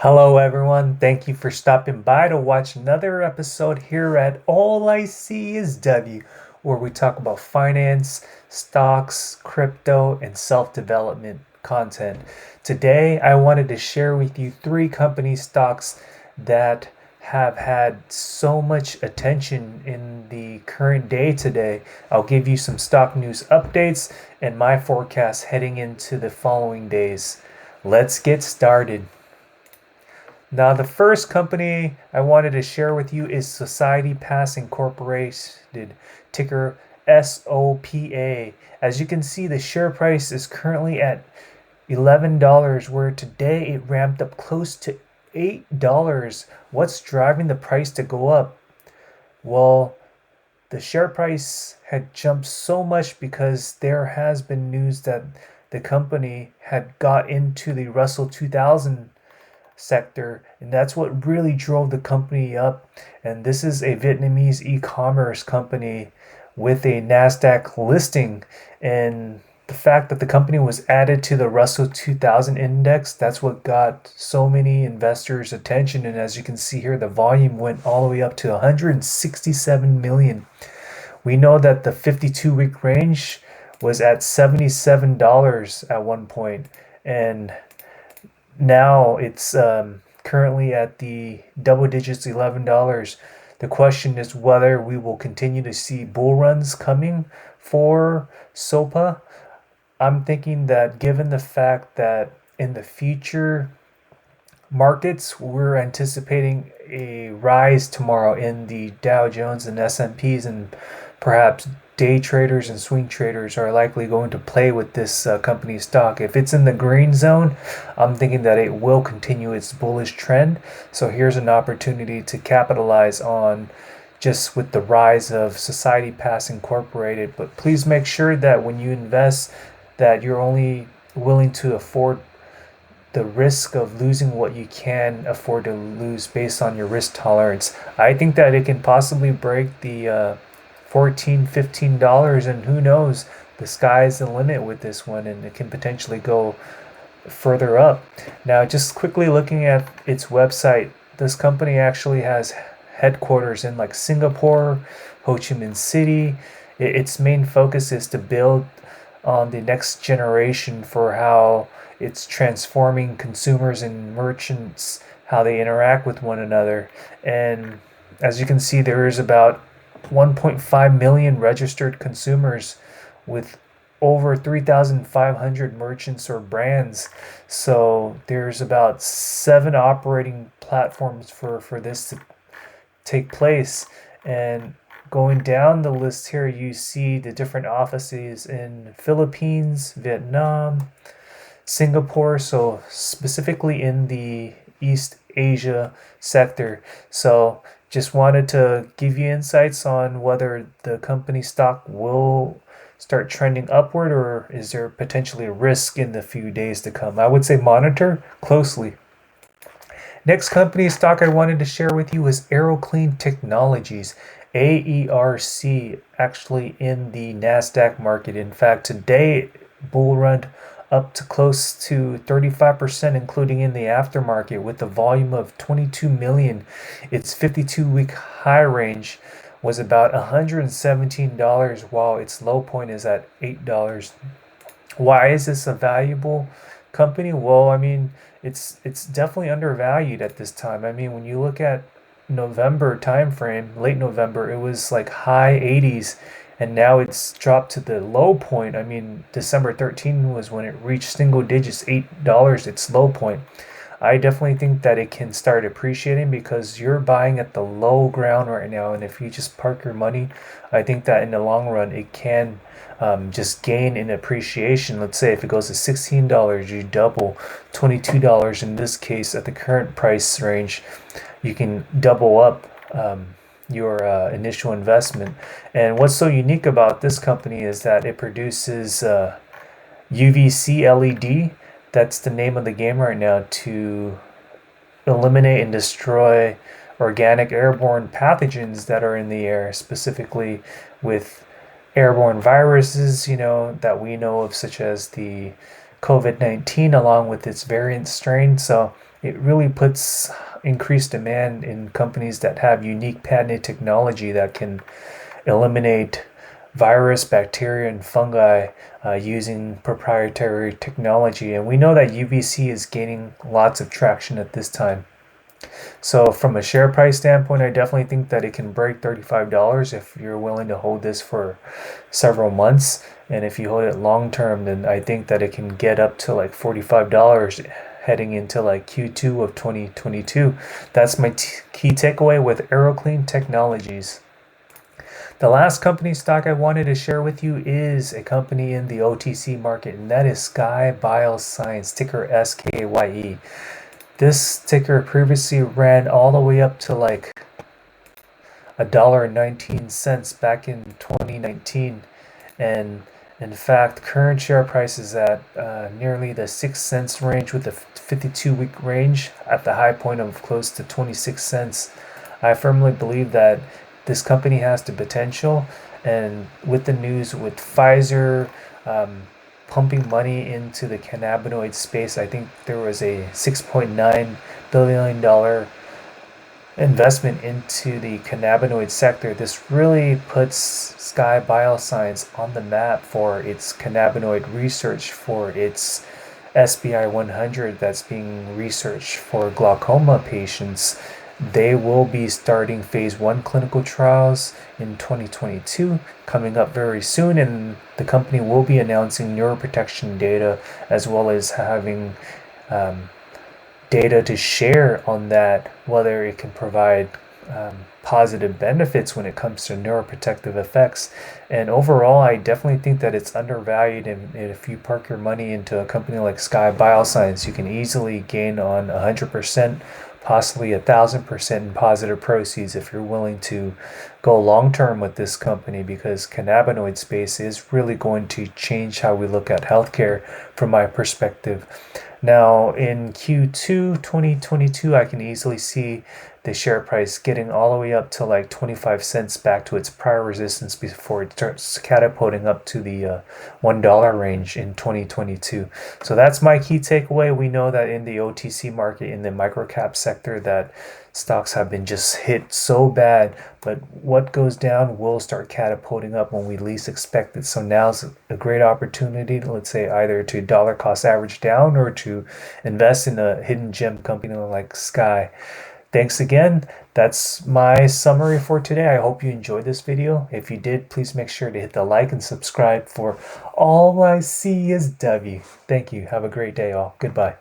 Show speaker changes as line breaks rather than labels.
Hello, everyone. Thank you for stopping by to watch another episode here at All I See Is W, where we talk about finance, stocks, crypto, and self development content. Today, I wanted to share with you three company stocks that have had so much attention in the current day today. I'll give you some stock news updates and my forecast heading into the following days. Let's get started. Now, the first company I wanted to share with you is Society Pass Incorporated, ticker SOPA. As you can see, the share price is currently at $11, where today it ramped up close to $8. What's driving the price to go up? Well, the share price had jumped so much because there has been news that the company had got into the Russell 2000 sector, and that's what really drove the company up. And this is a Vietnamese e-commerce company with a Nasdaq listing, and the fact that the company was added to the Russell 2000 index, that's what got so many investors attention. And as you can see here, the volume went all the way up to 167 million. We know that the 52-week range was at $77 at one point, and now it's currently at the double digits, $11. The question is whether we will continue to see bull runs coming for SOPA. I'm thinking that given the fact that in the future markets, we're anticipating a rise tomorrow in the Dow Jones and S&Ps, and perhaps day traders and swing traders are likely going to play with this company stock. If it's in the green zone, I'm thinking that it will continue its bullish trend. So here's an opportunity to capitalize on just with the rise of Society Pass Incorporated. But please make sure that when you invest, that you're only willing to afford the risk of losing what you can afford to lose based on your risk tolerance. I think that it can possibly break the $14, $15, and who knows, the sky's the limit with this one, and it can potentially go further up. Now, just quickly looking at its website, this company actually has headquarters in like Singapore, Ho Chi Minh City. Its main focus is to build on the next generation for how it's transforming consumers and merchants, how they interact with one another. And as you can see, there is about 1.5 million registered consumers with over 3,500 merchants or brands. So there's about 7 operating platforms for this to take place. And going down the list here, you see the different offices in Philippines, Vietnam, Singapore, so specifically in the East Asia sector. So just wanted to give you insights on whether the company stock will start trending upward, or is there potentially a risk in the few days to come. I would say monitor closely. Next company stock I wanted to share with you is AeroClean Technologies, AERC, actually in the NASDAQ market. In fact, today bull run up to close to 35%, including in the aftermarket, with a volume of 22 million. Its 52-week high range was about $117, while its low point is at $8. Why is this a valuable company? Well, I mean, it's definitely undervalued at this time. I mean, when you look at November timeframe, late November, it was like high 80s, and now it's dropped to the low point. I mean, December 13 was when it reached single digits, $8, its low point. I definitely think that it can start appreciating because you're buying at the low ground right now, and if you just park your money, I think that in the long run it can just gain in appreciation. Let's say if it goes to $16, you double. $22 in this case at the current price range, you can double up your initial investment. And what's so unique about this company is that it produces UVC LED. That's the name of the game right now, to eliminate and destroy organic airborne pathogens that are in the air, specifically with airborne viruses, that we know of, such as the COVID-19, along with its variant strain. So it really puts increased demand in companies that have unique patented technology that can eliminate virus, bacteria, and fungi using proprietary technology. And we know that UVC is gaining lots of traction at this time. So from a share price standpoint, I definitely think that it can break $35 if you're willing to hold this for several months. And if you hold it long term, then I think that it can get up to like $45 heading into like Q2 of 2022. That's my key takeaway with AeroClean Technologies. The last company stock I wanted to share with you is a company in the OTC market, and that is Skye Bioscience, ticker SKYE. This ticker previously ran all the way up to like $1.19 back in 2019, and in fact current share price is at nearly the 6 cents range, with the 52-week range at the high point of close to 26 cents. I firmly believe that this company has the potential, and with the news with Pfizer pumping money into the cannabinoid space, I think there was a $6.9 billion investment into the cannabinoid sector. This really puts Skye Bioscience on the map for its cannabinoid research, for its SBI 100 that's being researched for glaucoma patients. They will be starting phase 1 clinical trials in 2022, coming up very soon, and the company will be announcing neuroprotection data as well as having data to share on that, whether it can provide positive benefits when it comes to neuroprotective effects. And overall, I definitely think that it's undervalued, and if you park your money into a company like Skye Bioscience, you can easily gain on 100%, possibly 1,000% in positive proceeds if you're willing to go long term with this company, because cannabinoid space is really going to change how we look at healthcare from my perspective. Now in Q2 2022, I can easily see the share price getting all the way up to like 25 cents back to its prior resistance before it starts catapulting up to the $1 range in 2022. So that's my key takeaway. We know that in the OTC market, in the microcap sector, that stocks have been just hit so bad, but what goes down will start catapulting up when we least expect it. So now's a great opportunity, let's say, either to dollar cost average down or to invest in a hidden gem company like Skye. Thanks again. That's my summary for today. I hope you enjoyed this video. If you did, please make sure to hit the like and subscribe for All I See Is W. Thank you. Have a great day, all. Goodbye.